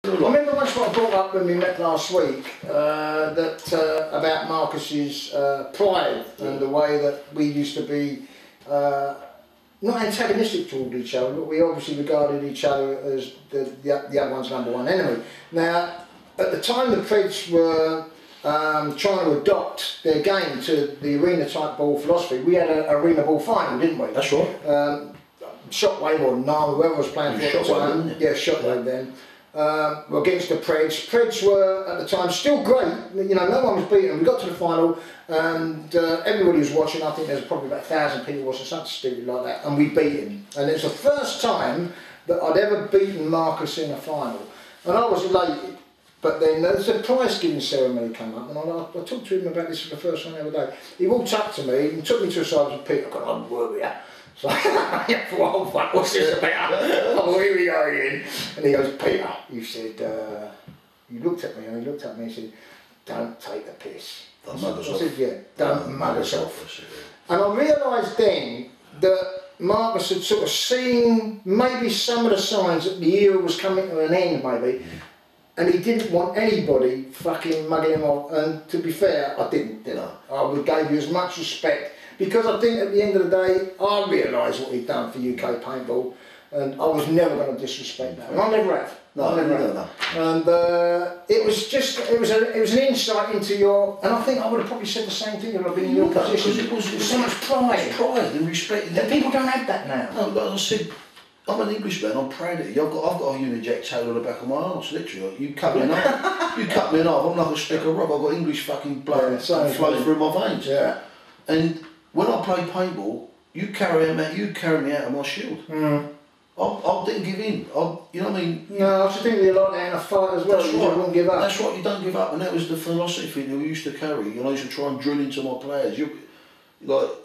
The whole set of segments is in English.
I remember once what I brought up when we met last week, about Marcus's pride and the way that we used to be not antagonistic toward each other, but we obviously regarded each other as the other one's number one enemy. Now, at the time the Preds were trying to adopt their game to the arena type ball philosophy, we had an arena ball final, didn't we? That's right. Shotwave or Nam, whoever was playing for it at the time. Yeah, Shotwave then. Against the Preds. Preds were at the time still great, you know, no one was beaten them. We got to the final and everybody was watching. I think there was probably about 1,000 people watching, something stupid like that, and we beat him. And it was the first time that I'd ever beaten Marcus in a final. And I was elated, but then there's a prize giving ceremony come up, and I talked to him about this for the first time the other day. He walked up to me and took me to a side and said, "Peter, I've got to work with you." So I thought, "Oh fuck, what's this about?" Oh, here we go again. And he goes, "Peter," he said, he looked at me and he said, "Don't take the piss." Don't mug us off. I said, "Yeah, don't mug us off." And I realised then that Marcus had sort of seen maybe some of the signs that the era was coming to an end, maybe. And he didn't want anybody fucking mugging him off. And to be fair, I didn't, did I? I would give you as much respect. Because I think at the end of the day, I realised what he'd done for UK paintball, and I was never going to disrespect that. And I never have. No, never have. And it was just, it was an insight into your, and I think I would have probably said the same thing if I'd been in your position. It was so much pride. Pride and respect. People don't have that now. No, like I said, I'm an Englishman, I'm proud of you. I've got a Union Jack tail on the back of my arse, literally. You cut me in half. You cut me in half, I'm like a stick of rubber. I've got English fucking blood flowing through my veins. Yeah. And when I play paintball, you carry me out of my shield. I didn't give in. You know what I mean? No, I should think you're like that in a fight as well. You wouldn't give up. That's right, you don't give up, and that was the philosophy that we used to carry. You know, I used to try and drill into my players.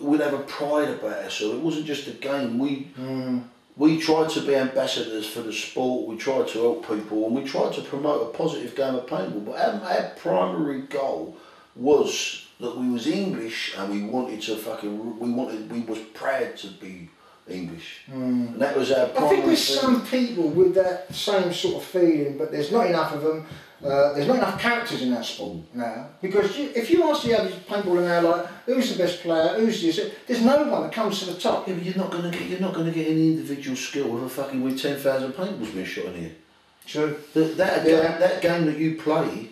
We'd have a pride about us, so it wasn't just a game. We tried to be ambassadors for the sport, we tried to help people, and we tried to promote a positive game of paintball. But our primary goal was that we was English, and we was proud to be English. And that was our primary I think there's some people with that same sort of feeling, but there's not enough of them. There's not enough characters in that sport now, because if you ask the average paintballer now, like, who's the best player, who's this, there's no one that comes to the top. Yeah, but you're not going to get any individual skill with 10,000 paintballs being shot in here. True. That game that you play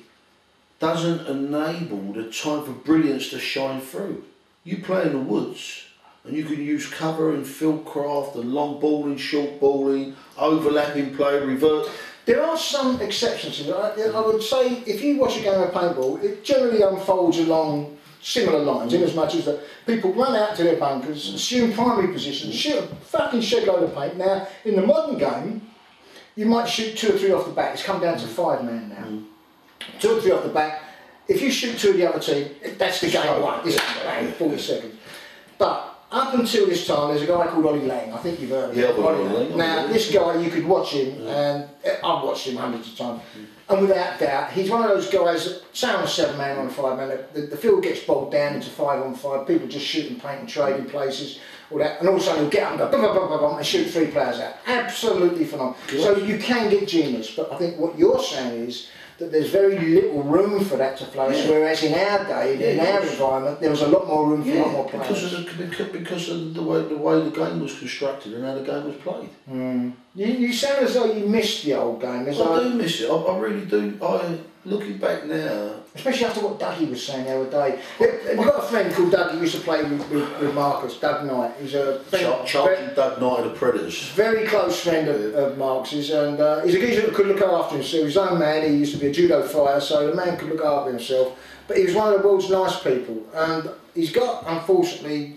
doesn't enable the time for brilliance to shine through. You play in the woods, and you can use cover and field craft and long balling, short balling, overlapping play, revert. There are some exceptions to that. I would say if you watch a game of paintball, it generally unfolds along similar lines, in as much as that people run out to their bunkers, assume primary positions, shoot a fucking shed load of paint. Now, in the modern game, you might shoot 2 or 3 off the back. It's come down to 5 man now. 2 or 3 off the back. If you shoot 2 of the other team, that's the game one. It's 40 seconds. But up until this time, there's a guy called Ollie Lang. I think you've heard of him. Yeah, Ollie Lang. Now, this guy, you could watch him, and I've watched him hundreds of times. And without doubt, he's one of those guys that, say on a 7 man or a 5 man, the field gets bogged down into 5 on 5, people just shooting paint and trading places, all that, and all of a sudden he'll get up and go, bum, bum, bum, bum, and shoot 3 players out. Absolutely phenomenal. Good. So you can get genius, but I think what you're saying is that there's very little room for that to flourish, whereas in our day, in our environment, there was a lot more room for a lot more players. Because of the way the game was constructed and how the game was played. You sound as though you missed the old game. I do miss it, I really do. Looking back now... Especially after what Dougie was saying the other day. We've got a friend called Doug who used to play with Marcus, Doug Knight. He's a Charging Doug Knight of the Predators. Very close friend of Marcus's, and he's a geezer that could look after himself. His own man, he used to be a judo fighter, so the man could look after himself. But he was one of the world's nice people, and he's got, unfortunately,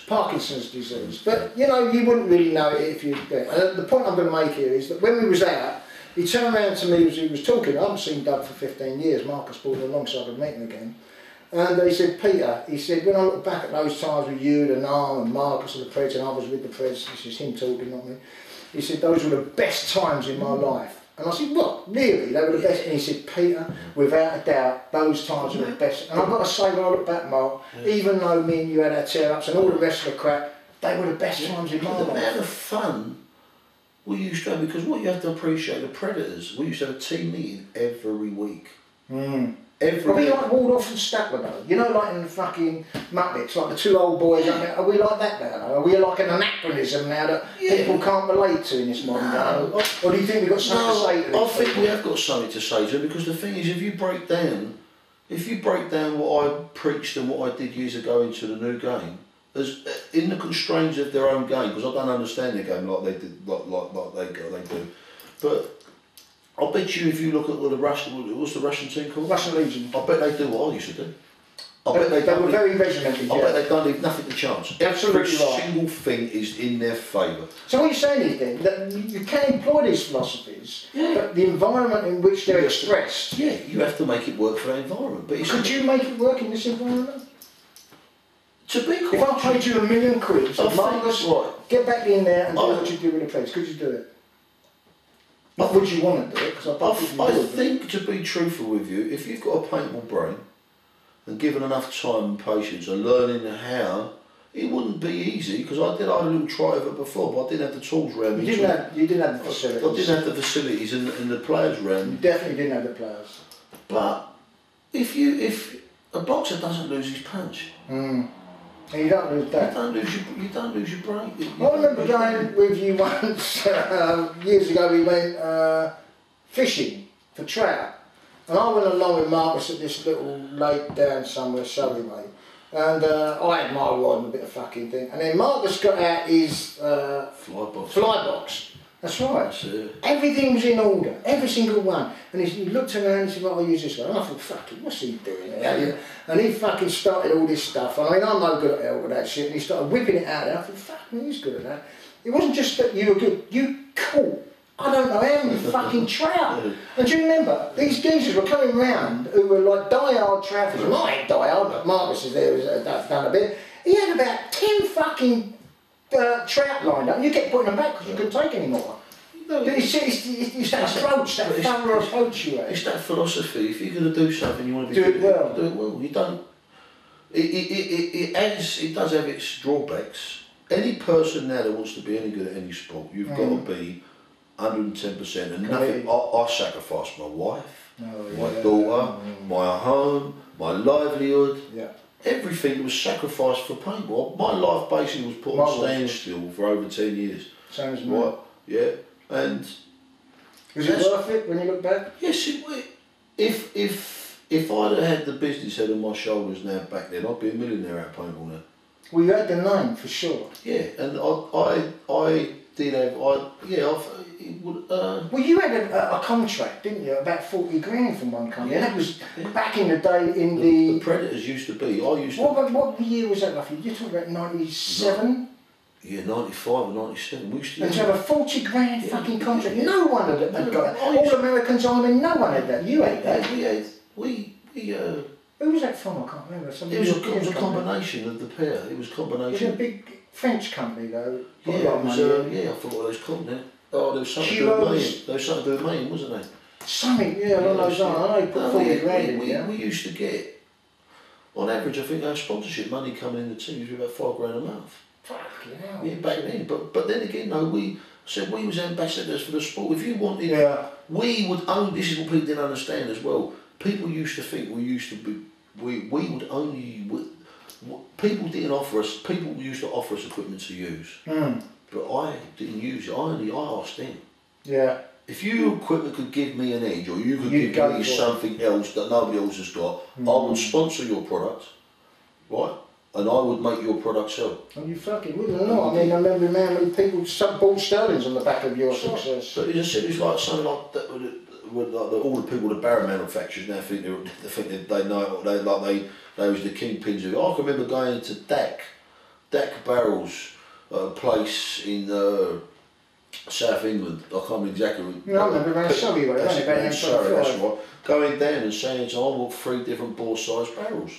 Parkinson's disease. But, you know, you wouldn't really know it if you... And the point I'm going to make here is that when we was out, he turned around to me as he was talking. I haven't seen Doug for 15 years. Marcus brought him along so I could meet him again. And he said, "Peter," he said, "when I look back at those times with you and Nam and Marcus and the Preds, and I was with the Preds," this is him talking, not me. He said, "those were the best times in my life." And I said, "What, really? They were the best?" And he said, "Peter, without a doubt, those times were the best." And I've got to say, when I look back, Mark, even though me and you had our tear-ups and all the rest of the crap, they were the best times in my life. The amount of fun We used to have, because what you have to appreciate, the Predators, we used to have a team meeting every week. Every Are we week. like Waldorf and Statler though? You know, like in the fucking Muppets, like the two old boys up there. Are we like that now? Are we like an anachronism now that people can't relate to in this modern day? Or do you think we've got something to say to them? I think we have got something to say to them, because the thing is, if you break down what I preached and what I did years ago into the new game, as in the constraints of their own game, because I don't understand their game like they did, like they do, but I bet you if you look at the Russian, what's the Russian team called? Russian Legion. I bet they do what I used to do. They were very regimented. I bet they don't leave nothing to chance. Absolutely Every right. single thing is in their favour. So what you're saying is then that you can employ these philosophies, but the environment in which they're expressed. Yeah, you have to make it work for that environment. But Could you make it work in this environment? To be If I paid you £1 million, so Marcus, right. get back in there and do what you do with the place, could you do it? Not would you want to do it? Because I think, to be truthful with you, if you've got a paintball brain and given enough time and patience and learning how, it wouldn't be easy, because I had a little try of it before, but I didn't have the tools around me. You didn't have the facilities. I didn't have the facilities and the players around me. You definitely didn't have the players. But if a boxer doesn't lose his punch, and you don't lose that. You don't lose your brain. I remember going with you once, years ago, we went fishing for trout. And I went along with Marcus at this little lake down somewhere, Surrey way. And I had my rod and a bit of fucking thing. And then Marcus got out his fly box. That's right. That's it. Everything was in order, every single one. And he looked around and said, well, I'll use this one. And I thought, fucking, what's he doing there? And he fucking started all this stuff. I mean, I'm no good at hell with that shit. And he started whipping it out there. I thought, fucking, he's good at that. It wasn't just that you were good, you caught, I don't know how many fucking trout. And do you remember, these geezers were coming round who were like die-hard trout fishers. I ain't die-hard, but Marcus is there, who's done a bit. He had about 10 fucking trout lined up, and you kept putting them back because you couldn't take any more. No, it's that approach, that thorough approach you have. It's that philosophy. If you're going to do something, you want to be do it well. Do it well. You don't. It does have its drawbacks. Any person now that wants to be any good at any sport, you've got to be 110%. And nothing. I sacrificed my wife, my daughter, my home, my livelihood. Yeah. Everything was sacrificed for paintball. My life basically was put on standstill for over 10 years. Same as me. Yeah. And was it worth it when you look back? Yes, it would. If I'd have had the business head on my shoulders now back then, I'd be a millionaire out of paintball now. Well, you had the name for sure. Yeah, and I did have it would. Well, you had a contract, didn't you? About 40 grand from one company, and that was back in the day in the Predators used to be. What year was that roughly? You're talking about 97. Yeah, 95 or 97. We used to. And to have a 40 grand fucking contract, no one had got that. All Americans on it, no one had that. You had that. We. Who was that from? I can't remember. It was a combination of the pair. It was a combination. It was a big French company though. Yeah, it was, I forgot what it was called now. Oh, there was something to do with Maine. There was something to do with Maine, wasn't there? Something, yeah, along those lines. I know you put 40 grand in. We used to get, on average, I think our sponsorship money coming in the team was about $5 grand a month. Fucking hell. Yeah, back then. But then again, no, we said we was ambassadors for the sport. If you wanted, we would own. This is what people didn't understand as well. People used to think we used to be. We would only. People didn't offer us. People used to offer us equipment to use. But I didn't use it. I asked them. Yeah. If your equipment could give me an edge, or you could give me something else that nobody else has got, I would sponsor your product, right? And I would make your product sell. And you fucking wouldn't know. I mean, I remember how many people bought sterlings on the back of your success. But it's like something like that. All the people, the barrel manufacturers now think they know they was the kingpins of it. I can remember going to DAC Barrels, a place in South England. I can't remember exactly. No, I remember around Surrey, that's right. Going down and saying, I want 3 different bore size barrels.